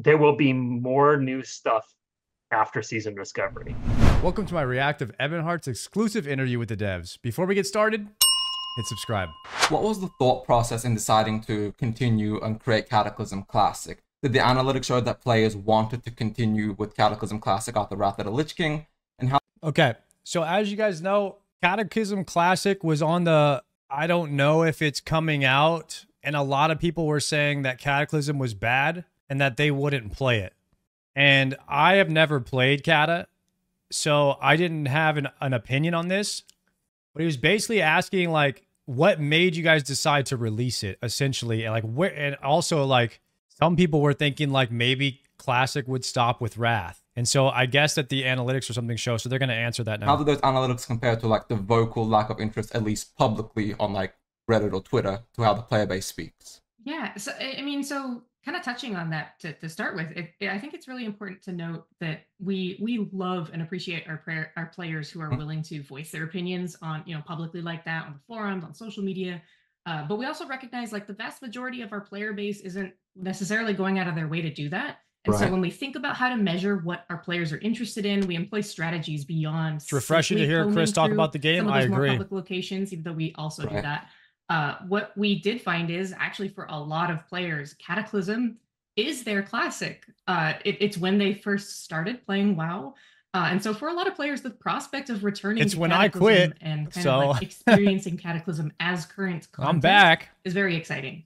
there will be more new stuff after season discovery. Welcome to my reactive Evan Hart's exclusive interview with the devs. Before we get started, hit subscribe. What was the thought process in deciding to continue and create Cataclysm Classic? Did the analytics show that players wanted to continue with Cataclysm Classic after Wrath of the Lich King? And how? Okay, so as you guys know, Cataclysm Classic was on the, I don't know if it's coming out, and a lot of people were saying that Cataclysm was bad and that they wouldn't play it. And I have never played Cata, so I didn't have an opinion on this. But he was basically asking, like, what made you guys decide to release it, essentially? And, like, where, and also, like, some people were thinking, like, maybe Classic would stop with Wrath. And so I guess that the analytics or something show, so they're going to answer that now. How do those analytics compare to, like, the vocal lack of interest, at least publicly, on, like, Reddit or Twitter, to how the player base speaks? Yeah, so I mean, so kind of touching on that to start with, I think it's really important to note that we love and appreciate our players who are willing to voice their opinions on, you know, publicly like that on the forums, on social media. But we also recognize, like, the vast majority of our player base isn't necessarily going out of their way to do that. And so when we think about how to measure what our players are interested in, we employ strategies beyond. It's refreshing to hear Chris talk about the game. I agree. More public locations, even though we also do that. What we did find is actually for a lot of players, Cataclysm is their classic. It's when they first started playing WoW. And so for a lot of players, the prospect of returning it's to when Cataclysm I quit, and kind of like experiencing Cataclysm as current content I'm back is very exciting.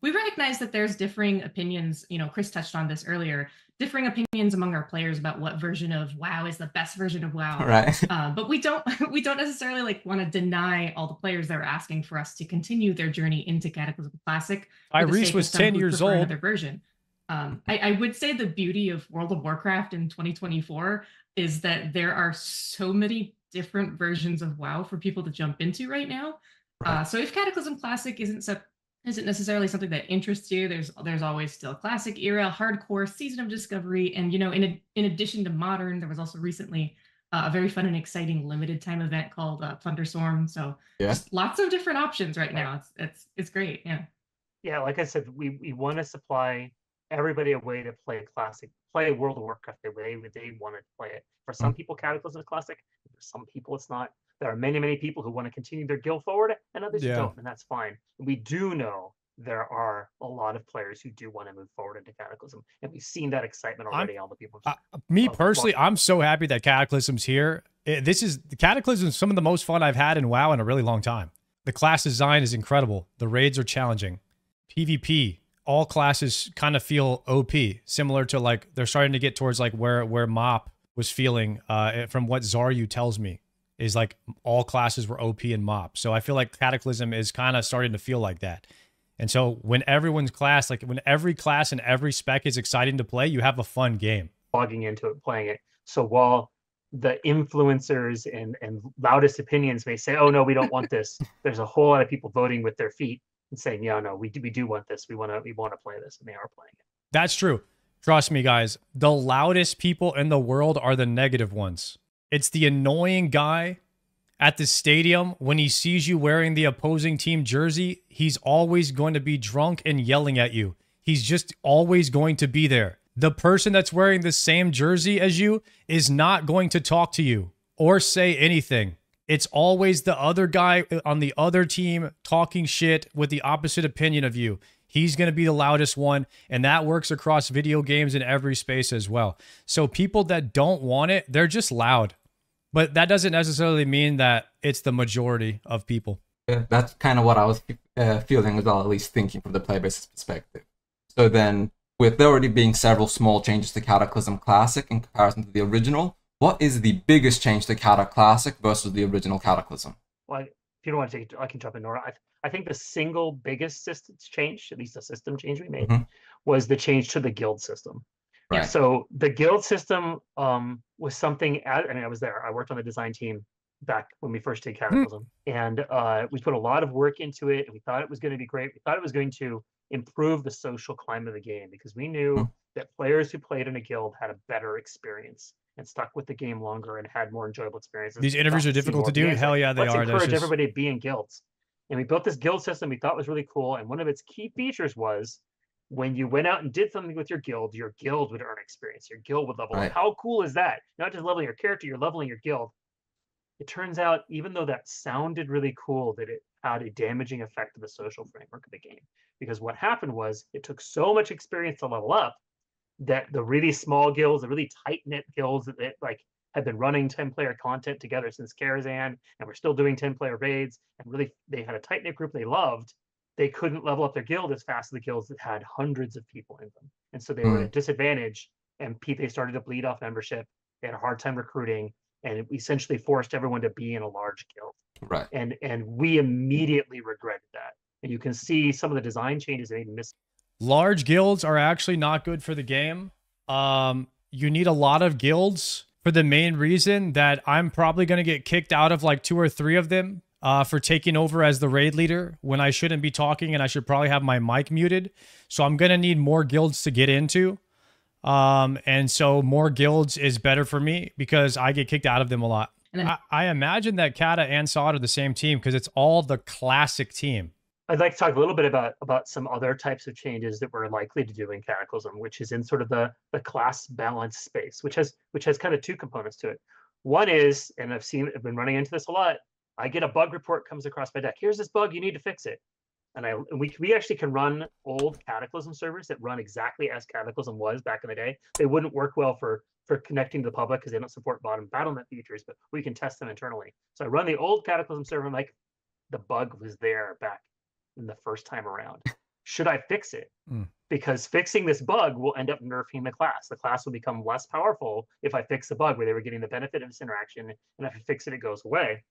We recognize that there's differing opinions. You know, Chris touched on this earlier. Differing opinions among our players about what version of WoW is the best version of WoW. Right. But we don't necessarily, like, want to deny all the players that are asking for us to continue their journey into Cataclysm Classic. Iris was 10 years old. Another version. I would say the beauty of World of Warcraft in 2024 is that there are so many different versions of WoW for people to jump into right now. So if Cataclysm Classic isn't necessarily something that interests you, there's always still Classic era, Hardcore, Season of Discovery, and, you know, in addition to Modern, there was also recently a very fun and exciting limited time event called Thunderstorm. So just lots of different options right now. It's great. Yeah, like I said, we want to supply everybody a way to play Classic, play World of Warcraft the way they want to play it. For some people, Cataclysm is Classic. For some people, it's not. There are many people who want to continue their guild forward, and others who don't, and that's fine. We do know there are a lot of players who do want to move forward into Cataclysm, and we've seen that excitement already. All the people. Me personally, I'm so happy that Cataclysm's here. Cataclysm is some of the most fun I've had in WoW in a really long time. The class design is incredible. The raids are challenging. PvP, all classes kind of feel OP, similar to, like, they're starting to get towards, like, where Mop was feeling, from what Zaryu tells me, is like all classes were OP and Mop. So I feel like Cataclysm is kind of starting to feel like that. And so when everyone's class, like when every class and every spec is exciting to play, you have a fun game. Logging into it, playing it. So while the influencers and loudest opinions may say, oh no, we don't want this, there's a whole lot of people voting with their feet and saying, yeah, no, we do want this. We want to play this, and they are playing it. That's true. Trust me, guys. The loudest people in the world are the negative ones. It's the annoying guy at the stadium when he sees you wearing the opposing team jersey. He's always going to be drunk and yelling at you. He's just always going to be there. The person that's wearing the same jersey as you is not going to talk to you or say anything. It's always the other guy on the other team talking shit with the opposite opinion of you. He's going to be the loudest one, and that works across video games in every space as well. So people that don't want it, they're just loud. But that doesn't necessarily mean that it's the majority of people. Yeah, that's kind of what I was feeling as well, at least thinking from the player base's perspective. So then, with there already being several small changes to Cataclysm Classic in comparison to the original, what is the biggest change to Cata Classic versus the original Cataclysm? Well, if you don't want to take it, I can jump in, Nora. I think the single biggest system change, at least a system change we made, was the change to the guild system. Right. So the guild system was something, I mean, I was there. I worked on the design team back when we first did Cataclysm. And we put a lot of work into it, and we thought it was going to be great. We thought it was going to improve the social climate of the game, because we knew that players who played in a guild had a better experience and stuck with the game longer and had more enjoyable experiences. These interviews are difficult to do. Hell yeah, they are. Let's encourage everybody to be in guilds. And we built this guild system we thought was really cool. And one of its key features was when you went out and did something with your guild would earn experience. Your guild would level Right. up. How cool is that? Not just leveling your character, you're leveling your guild. It turns out, even though that sounded really cool, that it had a damaging effect to the social framework of the game. Because what happened was it took so much experience to level up that the really small guilds, the really tight-knit guilds that like had been running 10-player content together since Karazhan, and were still doing 10-player raids, and really they had a tight-knit group they loved, they couldn't level up their guild as fast as the guilds that had hundreds of people in them. And so they were at a disadvantage, and they started to bleed off membership. They had a hard time recruiting, and it essentially forced everyone to be in a large guild. Right. And we immediately regretted that. And you can see some of the design changes they made. Large guilds are actually not good for the game. You need a lot of guilds for the main reason that I'm probably going to get kicked out of like 2 or 3 of them for taking over as the raid leader when I shouldn't be talking, and I should probably have my mic muted. So I'm going to need more guilds to get into. And so more guilds is better for me because I get kicked out of them a lot. I imagine that Kata and SoD are the same team because it's all the classic team. I'd like to talk a little bit about some other types of changes that we're likely to do in Cataclysm, which is in sort of the class balance space, which has kind of 2 components to it. One is, and I've been running into this a lot, I get a bug report comes across my deck. Here's this bug, you need to fix it. And we actually can run old Cataclysm servers that run exactly as Cataclysm was back in the day. They wouldn't work well for connecting to the public because they don't support bottom BattleNet features, but we can test them internally. So I run the old Cataclysm server, and like, the bug was there back in the first time around. Should I fix it? Because fixing this bug will end up nerfing the class. The class will become less powerful if I fix the bug where they were getting the benefit of this interaction, and if I fix it, it goes away.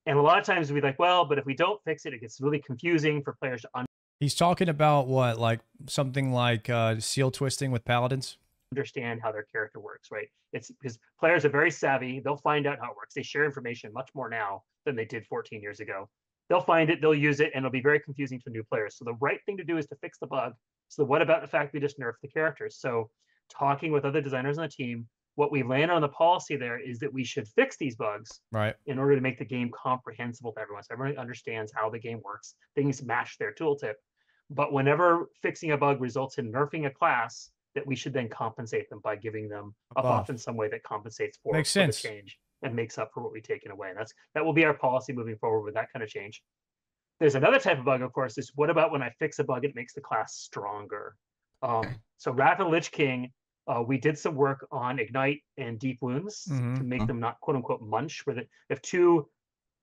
And a lot of times we'd be like, well, but if we don't fix it, it gets really confusing for players to He's talking about what, like something like seal twisting with paladins? understand how their character works, right? It's because players are very savvy. They'll find out how it works. They share information much more now than they did 14 years ago. They'll find it, they'll use it, and it'll be very confusing to new players. So the right thing to do is to fix the bug. So what about the fact we just nerfed the characters? So talking with other designers on the team, what we land on the policy there is that we should fix these bugs, right, in order to make the game comprehensible to everyone. So everyone understands how the game works. Things match their tooltip. But whenever fixing a bug results in nerfing a class, that we should then compensate them by giving them a buff in some way that compensates for the change and makes up for what we've taken away. And that will be our policy moving forward with that kind of change. There's another type of bug, of course, is what about when I fix a bug, it makes the class stronger? So Wrath of the Lich King, we did some work on Ignite and Deep Wounds to make them not quote unquote munch, where if 2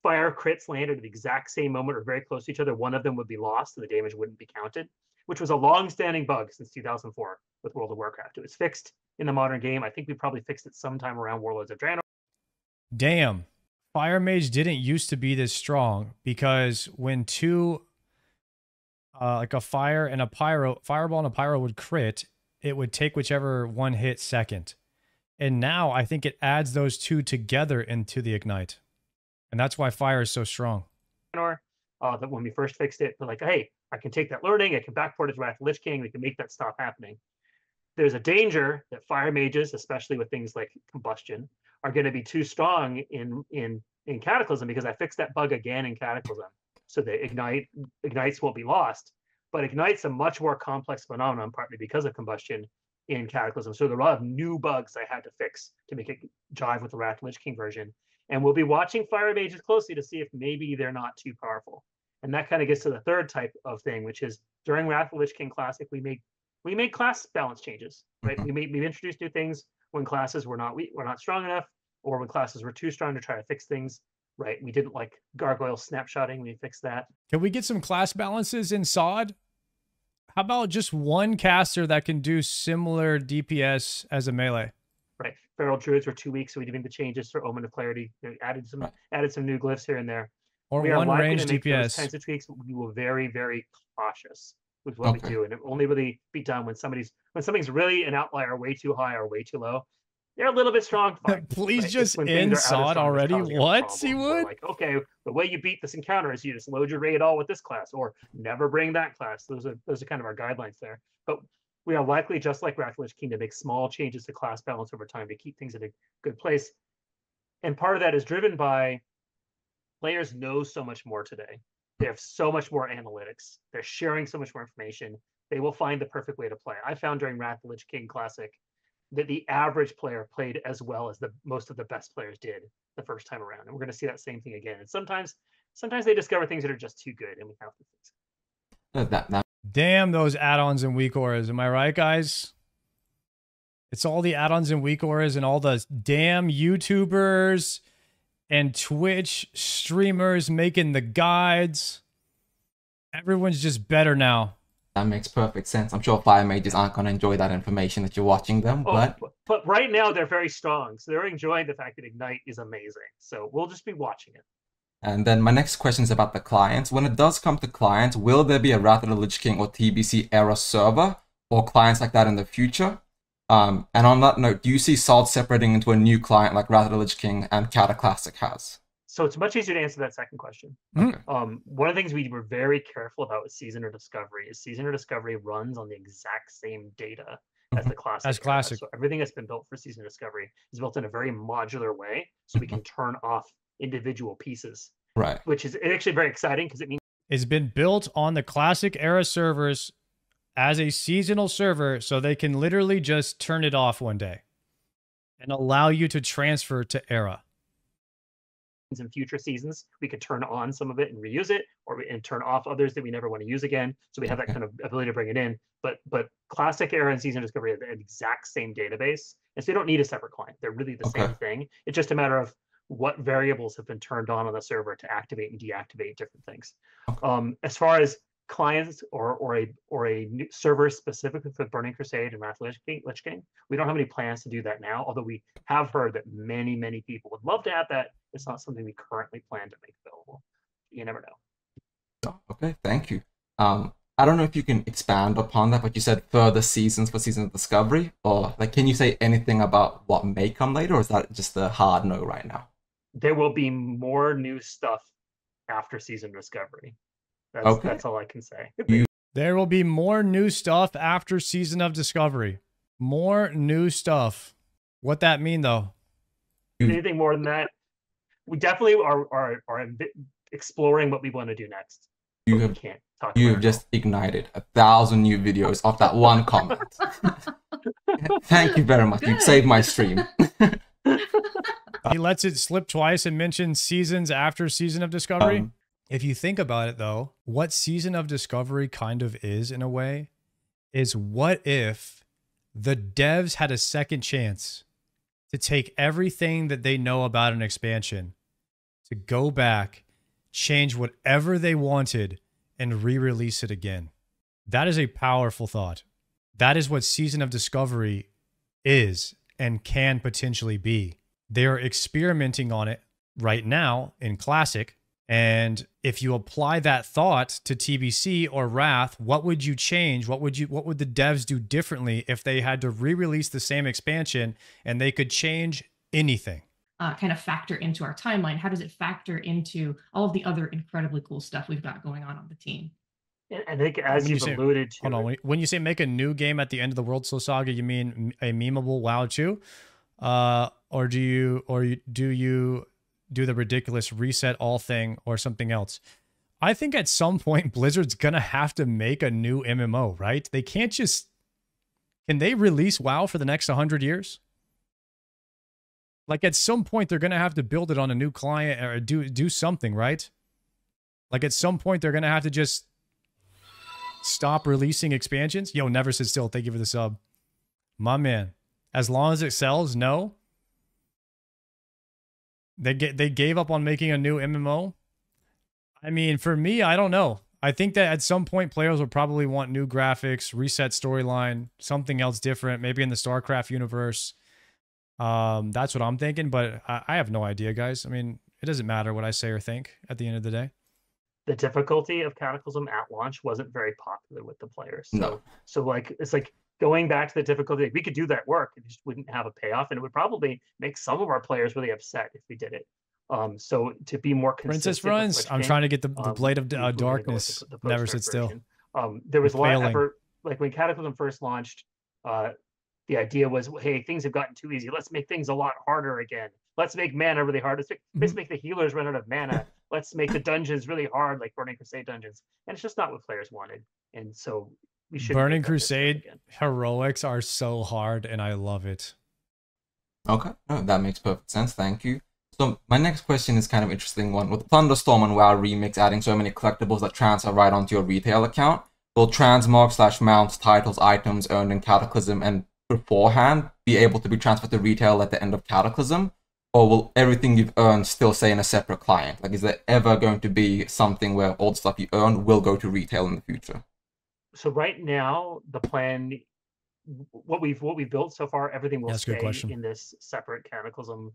fire crits landed at the exact same moment or very close to each other, one of them would be lost and the damage wouldn't be counted, which was a long-standing bug since 2004 with World of Warcraft. It was fixed in the modern game. I think we probably fixed it sometime around Warlords of Draenor. Damn. Fire Mage didn't used to be this strong because when 2, like a fire and a fireball and a pyro would crit, it would take whichever one hit second. And now I think it adds those 2 together into the Ignite. And that's why fire is so strong. That when we first fixed it, we're like, hey, I can take that learning, I can backport it to Wrath of the Lich King, we can make that stop happening. There's a danger that fire mages, especially with things like combustion, are going to be too strong in Cataclysm because I fixed that bug again in Cataclysm. So the Ignites won't be lost. But Ignite's a much more complex phenomenon, partly because of combustion in Cataclysm. So there are a lot of new bugs I had to fix to make it jive with the Wrath of the Lich King version. And we'll be watching fire mages closely to see if maybe they're not too powerful. And that kind of gets to the third type of thing, which is during Wrath of the Lich King Classic, we made class balance changes, right? We introduced new things when classes were not strong enough, or when classes were too strong to try to fix things, right? We didn't like gargoyle snapshotting. We fixed that. Can we get some class balances in SoD? How about just one caster that can do similar DPS as a melee? Right. Feral Druids were 2 weeks, so we did the changes for Omen of Clarity. Added some new glyphs here and there. Or one range DPS. Those kinds of tweaks. We were very, very cautious with what we do, and it will only really be done when something's really an outlier, way too high or way too low. They're a little bit strong. Fine, Please right? just end SoD already. What, Seawood? Like, okay, the way you beat this encounter is you just load your raid all with this class, or never bring that class. Those are kind of our guidelines there. But we are likely, just like Wrath of the Lich King, to make small changes to class balance over time to keep things in a good place. And part of that is driven by players know so much more today. They have so much more analytics. They're sharing so much more information. They will find the perfect way to play. I found during Wrath of the Lich King Classic that the average player played as well as most of the best players did the first time around, and we're going to see that same thing again. And sometimes they discover things that are just too good, and we have to fix it. Damn those add-ons and weak auras. Am I right, guys? It's all the add-ons and weak auras and all the damn YouTubers and Twitch streamers making the guides. Everyone's just better now. That makes perfect sense. I'm sure fire mages aren't going to enjoy that information that you're watching them, but right now they're very strong, so they're enjoying the fact that Ignite is amazing. So we'll just be watching it. And then my next question is about the clients. When it does come to clients, will there be a Wrath of the Lich King or TBC era server or clients like that in the future? And on that note, do you see SoD separating into a new client like Wrath of the Lich King and Counter Classic has? So it's much easier to answer that second question. Okay. One of the things we were very careful about with Season or Discovery is Season or Discovery runs on the exact same data as the Classic. As Classic. So everything that's been built for Season or Discovery is built in a very modular way, so we can turn off individual pieces. Right. Which is actually very exciting because it means it's been built on the Classic era servers as a seasonal server, so they can literally just turn it off one day and allow you to transfer to era. in future seasons we could turn on some of it and reuse it, and turn off others that we never want to use again. So we have that kind of ability to bring it in. But Classic era and Season Discovery have the exact same database, and so you don't need a separate client. They're really the same thing. It's just a matter of what variables have been turned on the server to activate and deactivate different things. As far as clients or a new server specifically for Burning Crusade and Wrath of the Lich King, we don't have any plans to do that now, although we have heard that many people would love to have that. It's not something we currently plan to make available. You never know. Okay, thank you. I don't know if you can expand upon that, but you said further seasons for Season of Discovery, or like, can you say anything about what may come later, or is that just a hard no right now? There will be more new stuff after Season Discovery. That's all I can say. There will be more new stuff after Season of Discovery. More new stuff. What that mean, though? Anything more than that? We definitely are exploring what we want to do next. You have just ignited 1,000 new videos off that one comment. Thank you very much. You've saved my stream. He lets it slip twice and mentions seasons after Season of Discovery. If you think about it, though, what Season of Discovery kind of is, in a way, is what if the devs had a second chance to take everything that they know about an expansion, to go back, change whatever they wanted, and re-release it again. That is a powerful thought. That is what Season of Discovery is and can potentially be. They're experimenting on it right now in Classic. And if you apply that thought to TBC or Wrath, what would you change? What would the devs do differently if they had to re-release the same expansion and they could change anything? Kind of factor into our timeline? How does it factor into all of the other incredibly cool stuff we've got going on the team? I think, as you've alluded to, hold on, when you say make a new game at the end of the World Soul Saga, you mean a memeable WoW 2, or do you do the ridiculous reset all thing or something else? I think at some point Blizzard's gonna have to make a new MMO, right? They can't just. Can they release WoW for the next 100 years? Like, at some point they're gonna have to build it on a new client or do something, right? Like, at some point they're gonna have to just stop releasing expansions. Yo, Never Sit Still, thank you for the sub. My man. As long as it sells, no. They gave up on making a new MMO. I mean, for me, I don't know. I think that at some point players will probably want new graphics, reset storyline, something else different, maybe in the StarCraft universe. That's what I'm thinking, but I have no idea, guys. I mean, it doesn't matter what I say or think at the end of the day. The difficulty of Cataclysm at launch wasn't very popular with the players. So like, it's like going back to the difficulty. Like, we could do that work, it just wouldn't have a payoff, and it would probably make some of our players really upset if we did it. So to be more consistent, Princess Runs, I'm trying to get the Blade of Darkness. Never Sit Still. There was a lot of effort. Like, when Cataclysm first launched, the idea was, hey, things have gotten too easy. Let's make things a lot harder again. Let's make mana really hard. Let's make the healers run out of mana. Let's make the dungeons really hard, like Burning Crusade dungeons. And it's just not what players wanted. And so we should Burning Crusade heroics are so hard, and I love it. Okay, no, that makes perfect sense. Thank you. So my next question is kind of interesting one. With Thunderstorm and WoW Remix adding so many collectibles that transfer right onto your retail account, will transmog/mounts titles items earned in Cataclysm and beforehand be able to be transferred to retail at the end of Cataclysm? Or will everything you've earned still stay in a separate client? Like, is there ever going to be something where all the stuff you earned will go to retail in the future? So right now, the plan, what we've built so far, everything will stay in this separate Cataclysm,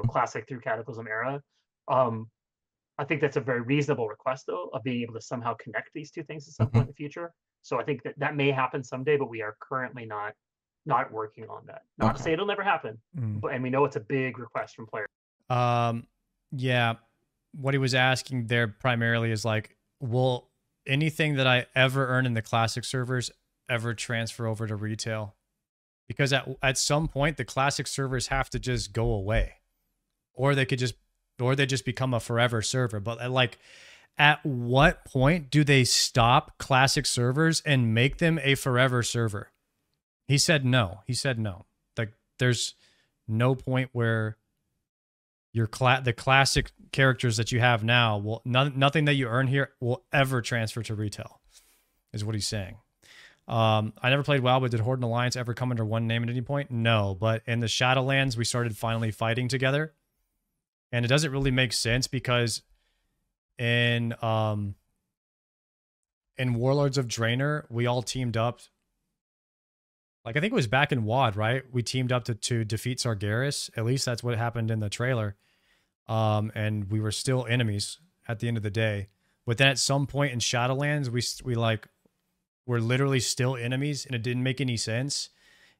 classic through Cataclysm era. I think that's a very reasonable request, though, of being able to somehow connect these two things at some point in the future. So I think that may happen someday, but we are currently not working on that. Not to say it'll never happen, but and we know it's a big request from players. Yeah, what he was asking there primarily is like, will anything that I ever earn in the classic servers ever transfer over to retail? Because at some point the classic servers have to just go away, or they just become a forever server. But like, at what point do they stop classic servers and make them a forever server? He said no. He said no. Like, there's no point where the classic characters that you have now will nothing that you earn here will ever transfer to retail, is what he's saying. I never played WoW, but did Horde and Alliance ever come under one name at any point? No, but in the Shadowlands, we started finally fighting together. And it doesn't really make sense because in Warlords of Draenor, we all teamed up. Like, I think it was back in WoD, right? We teamed up to defeat Sargeras. At least that's what happened in the trailer. And we were still enemies at the end of the day. But then at some point in Shadowlands, we're literally still enemies, and it didn't make any sense.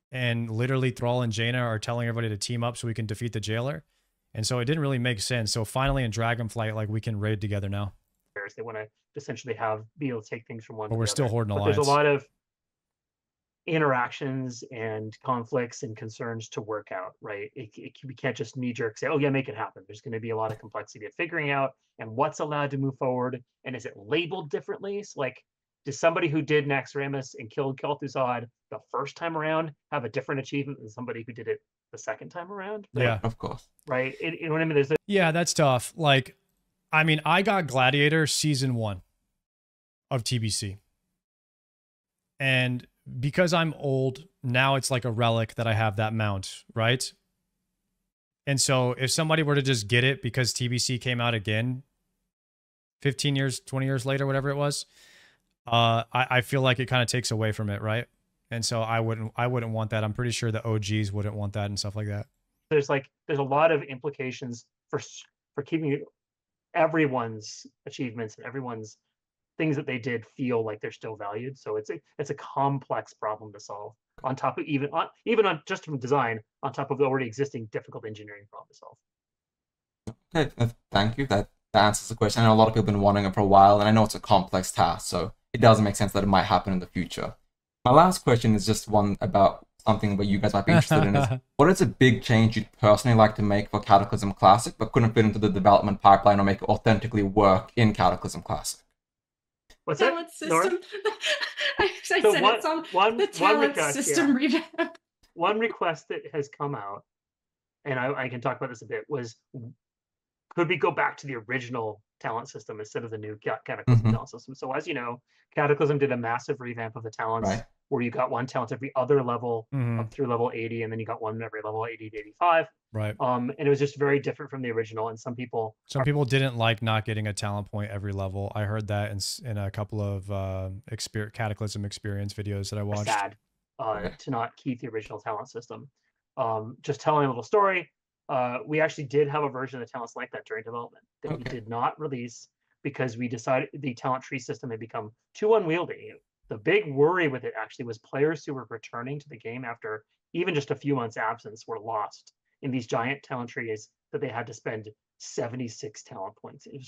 And literally Thrall and Jaina are telling everybody to team up so we can defeat the jailer. And so it didn't really make sense. So finally in Dragonflight, like, we can raid together now. They want to essentially be able to take things from one. But we're still Horde and Alliance. There's a lot of interactions and conflicts and concerns to work out, right? We can't just knee-jerk say, oh yeah, make it happen. There's going to be a lot of complexity of figuring out and what's allowed to move forward, and is it labeled differently? So, like, does somebody who did Naxxramas and killed Kel'Thuzad the first time around have a different achievement than somebody who did it the second time around? Yeah, of course. Right? You know what I mean? Yeah, that's tough. Like, I mean, I got Gladiator Season 1 of TBC. And because I'm old, now it's like a relic that I have that mount, right? And so if somebody were to just get it because TBC came out again 15 years, 20 years later, whatever it was, I feel like it kind of takes away from it, right? And so I wouldn't want that. I'm pretty sure the OGs wouldn't want that and stuff like that. There's a lot of implications for keeping everyone's achievements and everyone's things that they did feel like they're still valued. So it's a complex problem to solve, on top of even on just from design, on top of the already existing difficult engineering problem to solve. Okay, thank you. That answers the question. I know a lot of people have been wanting it for a while, and I know it's a complex task, so it does make sense that it might happen in the future. My last question is just one about something that you guys might be interested in. Is what is a big change you'd personally like to make for Cataclysm Classic, but couldn't fit into the development pipeline or make it authentically work in Cataclysm Classic? What's talent that? Nora? system. I said one, it's on one, the talent request, system revamp. One request that has come out, and I can talk about this a bit, was could we go back to the original talent system instead of the new Cataclysm talent system? So as you know, Cataclysm did a massive revamp of the talents, where you got one talent every other level up through level 80, and then you got one every level 80 to 85. Right. And it was just very different from the original, and some people didn't like not getting a talent point every level. I heard that in a couple of Cataclysm experience videos that I watched. Sad to not keep the original talent system. Just telling a little story. We actually did have a version of the talents like that during development that we did not release because we decided the talent tree system had become too unwieldy. The big worry with it actually was players who were returning to the game after even just a few months absence were lost in these giant talent trees that they had to spend 76 talent points. It was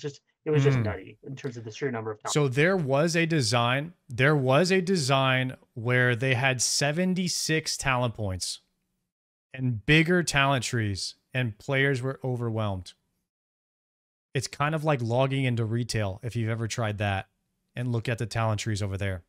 just nutty in terms of the sheer number of talent. So there was a design where they had 76 talent points and bigger talent trees, and players were overwhelmed. It's kind of like logging into retail if you've ever tried that and look at the talent trees over there.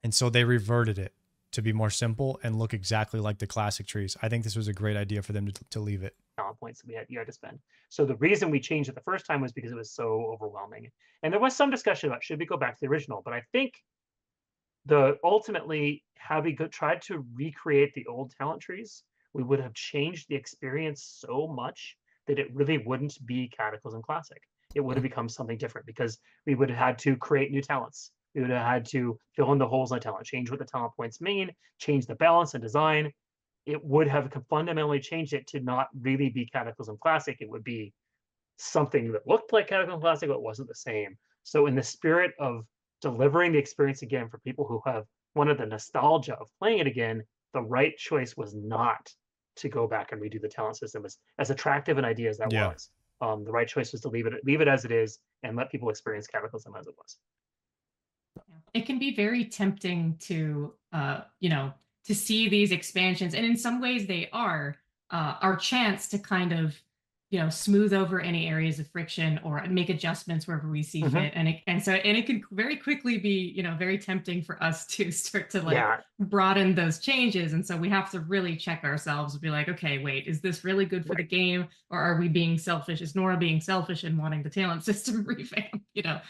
And so they reverted it to be more simple and look exactly like the classic trees. I think this was a great idea for them to leave it. Talent points that you had to spend. So the reason we changed it the first time was because it was so overwhelming. And there was some discussion about should we go back to the original, but I think ultimately had we tried to recreate the old talent trees, we would have changed the experience so much that it really wouldn't be Cataclysm Classic. It would have become something different because we would have had to create new talents. We would have had to fill in the holes in the talent, change what the talent points mean, change the balance and design. It would have fundamentally changed it to not really be Cataclysm Classic. It would be something that looked like Cataclysm Classic, but wasn't the same. So in the spirit of delivering the experience again for people who have wanted the nostalgia of playing it again, the right choice was not to go back and redo the talent system. As attractive an idea as that was, the right choice was to leave it as it is and let people experience Cataclysm as it was. It can be very tempting to, to see these expansions, and in some ways they are our chance to kind of, smooth over any areas of friction or make adjustments wherever we see fit. And it can very quickly be, very tempting for us to start to broaden those changes. And so we have to really check ourselves and be like, okay, wait, is this really good for the game? Or are we being selfish? Is Nora being selfish and wanting the talent system revamped?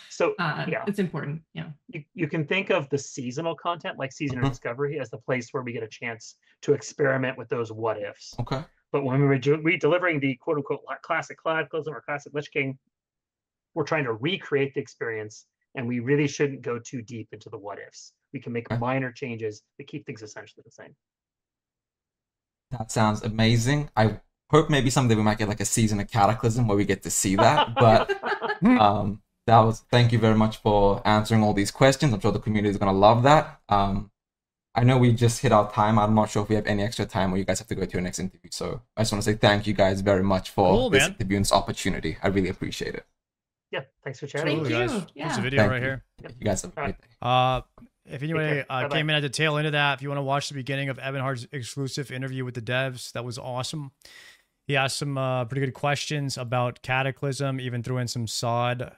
So it's important. You can think of the seasonal content like Season of Discovery as the place where we get a chance to experiment with those what ifs. Okay. But when we were delivering the quote unquote classic Cataclysm or classic Lich King, we're trying to recreate the experience, and we really shouldn't go too deep into the what ifs. We can make minor changes that keep things essentially the same. That sounds amazing. I hope maybe someday we might get like a season of Cataclysm where we get to see that. But thank you very much for answering all these questions. I'm sure the community is gonna love that. I know we just hit our time. I'm not sure if we have any extra time or you guys have to go to your next interview. So I just want to say thank you guys very much for this interview and this opportunity. I really appreciate it. Yeah, thanks for chatting. Thank you. Guys. Yeah. There's a video right here. You guys have a great day. If anybody came in at the tail end of that, if you want to watch the beginning of Evan Hart's exclusive interview with the devs, that was awesome. He asked some pretty good questions about Cataclysm, even threw in some SoD.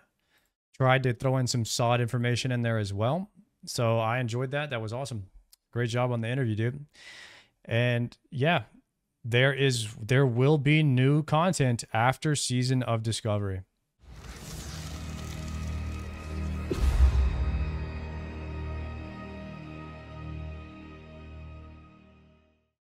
Tried to throw in some SoD information in there as well. So I enjoyed that. That was awesome. Great job on the interview, dude. And yeah, there will be new content after Season of Discovery.